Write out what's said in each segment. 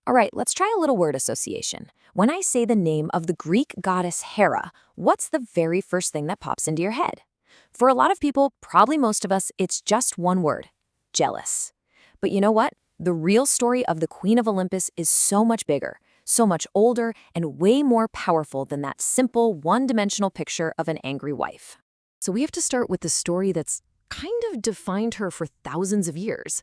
All right, let's try a little word association. When I say the name of the Greek goddess Hera, what's the very first thing that pops into your head? For a lot of people, probably most of us, it's just one word: jealous. But you know what? The real story of the Queen of Olympus is so much bigger, so much older, and way more powerful than that simple, one-dimensional picture of an angry wife. So we have to start with the story that's kind of defined her for thousands of years.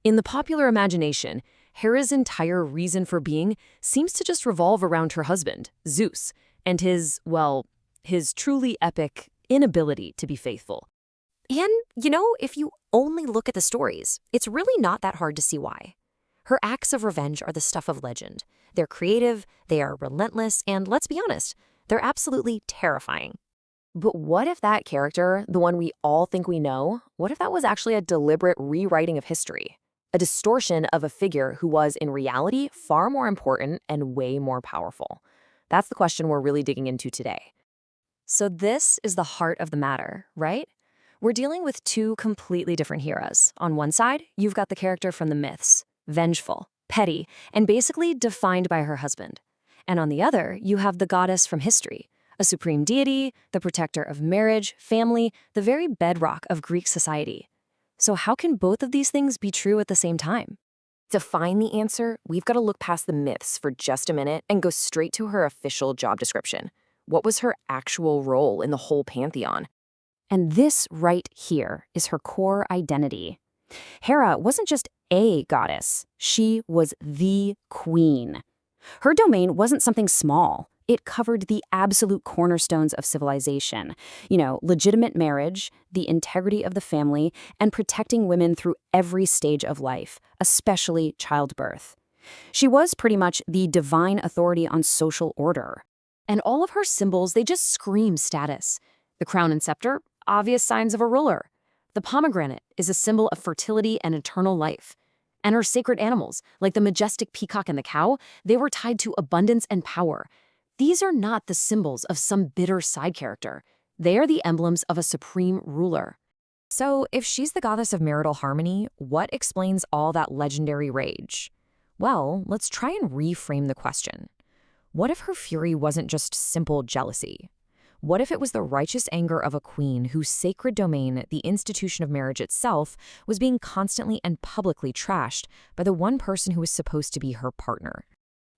In the popular imagination, Hera's entire reason for being seems to just revolve around her husband, Zeus, and his truly epic inability to be faithful. And, if you only look at the stories, it's really not that hard to see why. Her acts of revenge are the stuff of legend. They're creative, they are relentless, and let's be honest, they're absolutely terrifying. But what if that character, the one we all think we know, what if that was actually a deliberate rewriting of history? A distortion of a figure who was, in reality, far more important and way more powerful? That's the question we're really digging into today. So this is the heart of the matter, right? We're dealing with two completely different Heras. On one side, you've got the character from the myths, vengeful, petty, and basically defined by her husband. And on the other, you have the goddess from history, a supreme deity, the protector of marriage, family, the very bedrock of Greek society. So how can both of these things be true at the same time? To find the answer, we've got to look past the myths for just a minute and go straight to her official job description. What was her actual role in the whole pantheon? And this right here is her core identity. Hera wasn't just a goddess, she was the queen. Her domain wasn't something small. It covered the absolute cornerstones of civilization. Legitimate marriage, the integrity of the family, and protecting women through every stage of life, especially childbirth. She was pretty much the divine authority on social order. And all of her symbols, they just scream status. The crown and scepter, obvious signs of a ruler. The pomegranate is a symbol of fertility and eternal life. And her sacred animals, like the majestic peacock and the cow, they were tied to abundance and power. These are not the symbols of some bitter side character. They are the emblems of a supreme ruler. So if she's the goddess of marital harmony, what explains all that legendary rage? Well, let's try and reframe the question. What if her fury wasn't just simple jealousy? What if it was the righteous anger of a queen whose sacred domain, the institution of marriage itself, was being constantly and publicly trashed by the one person who was supposed to be her partner?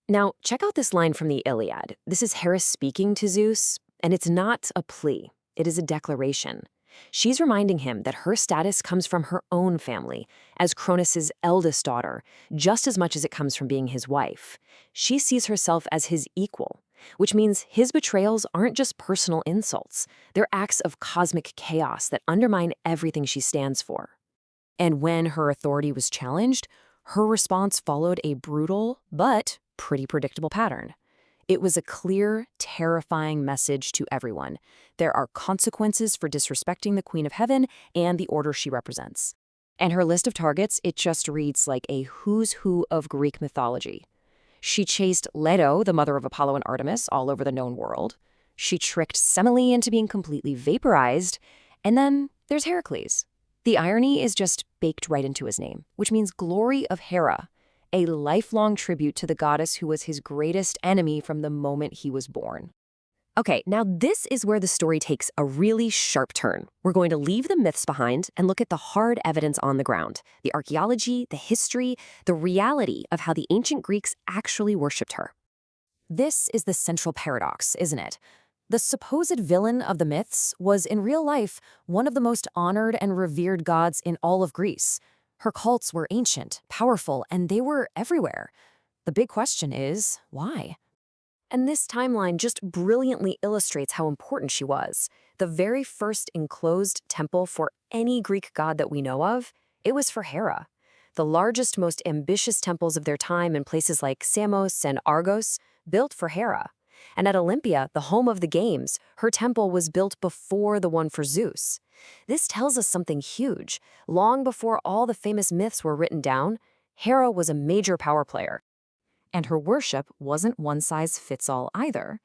Now, check out this line from the Iliad. This is Hera speaking to Zeus, and it's not a plea. It is a declaration. She's reminding him that her status comes from her own family, as Cronus' eldest daughter, just as much as it comes from being his wife. She sees herself as his equal, which means his betrayals aren't just personal insults. They're acts of cosmic chaos that undermine everything she stands for. And when her authority was challenged, her response followed a brutal, but pretty predictable pattern. It was a clear, terrifying message to everyone. There are consequences for disrespecting the Queen of Heaven and the order she represents. And her list of targets, it just reads like a who's who of Greek mythology. She chased Leto, the mother of Apollo and Artemis, all over the known world. She tricked Semele into being completely vaporized. And then there's Heracles. The irony is just baked right into his name, which means glory of Hera, a lifelong tribute to the goddess who was his greatest enemy from the moment he was born. Okay, now this is where the story takes a really sharp turn. We're going to leave the myths behind and look at the hard evidence on the ground, the archaeology, the history, the reality of how the ancient Greeks actually worshipped her. This is the central paradox, isn't it? The supposed villain of the myths was, in real life, one of the most honored and revered gods in all of Greece. Her cults were ancient, powerful, and they were everywhere. The big question is, why? And this timeline just brilliantly illustrates how important she was. The very first enclosed temple for any Greek god that we know of, it was for Hera. The largest, most ambitious temples of their time in places like Samos and Argos, built for Hera. And at Olympia, the home of the games, her temple was built before the one for Zeus. This tells us something huge. Long before all the famous myths were written down, Hera was a major power player. And her worship wasn't one-size-fits-all either.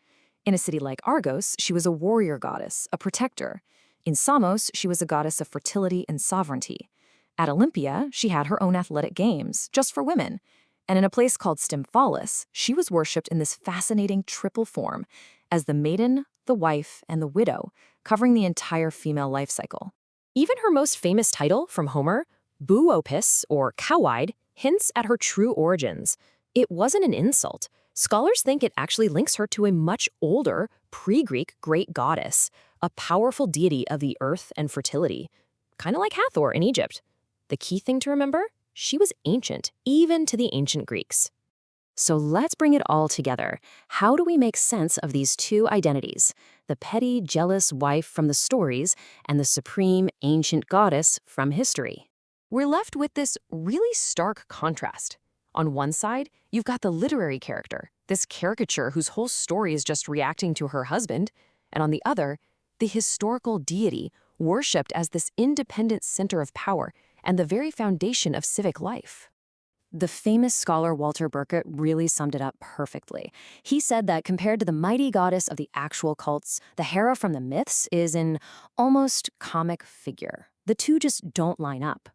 In a city like Argos, she was a warrior goddess, a protector. In Samos, she was a goddess of fertility and sovereignty. At Olympia, she had her own athletic games, just for women. And in a place called Stymphalis, she was worshipped in this fascinating triple form as the maiden, the wife, and the widow, covering the entire female life cycle. Even her most famous title from Homer, Buopis, or cow-eyed, hints at her true origins. It wasn't an insult. Scholars think it actually links her to a much older, pre-Greek great goddess, a powerful deity of the earth and fertility, kind of like Hathor in Egypt. The key thing to remember? She was ancient, even to the ancient Greeks. So let's bring it all together. How do we make sense of these two identities, the petty, jealous wife from the stories and the supreme, ancient goddess from history? We're left with this really stark contrast. On one side, you've got the literary character, this caricature whose whole story is just reacting to her husband, and on the other, the historical deity worshipped as this independent center of power and the very foundation of civic life. The famous scholar Walter Burkert really summed it up perfectly. He said that compared to the mighty goddess of the actual cults, the Hera from the myths is an almost comic figure. The two just don't line up.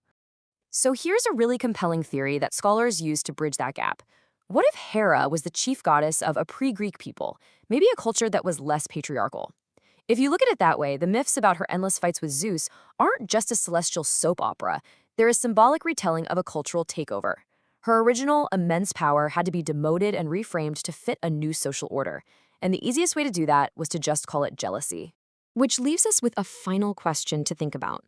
So here's a really compelling theory that scholars use to bridge that gap. What if Hera was the chief goddess of a pre-Greek people, maybe a culture that was less patriarchal? If you look at it that way, the myths about her endless fights with Zeus aren't just a celestial soap opera. They're a symbolic retelling of a cultural takeover. Her original immense power had to be demoted and reframed to fit a new social order. And the easiest way to do that was to just call it jealousy. Which leaves us with a final question to think about.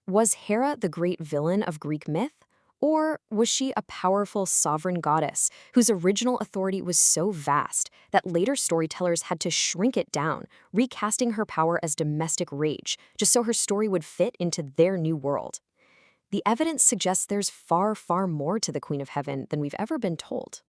Was Hera the great villain of Greek myth? Or was she a powerful sovereign goddess whose original authority was so vast that later storytellers had to shrink it down, recasting her power as domestic rage, just so her story would fit into their new world? The evidence suggests there's far, far more to the Queen of Heaven than we've ever been told.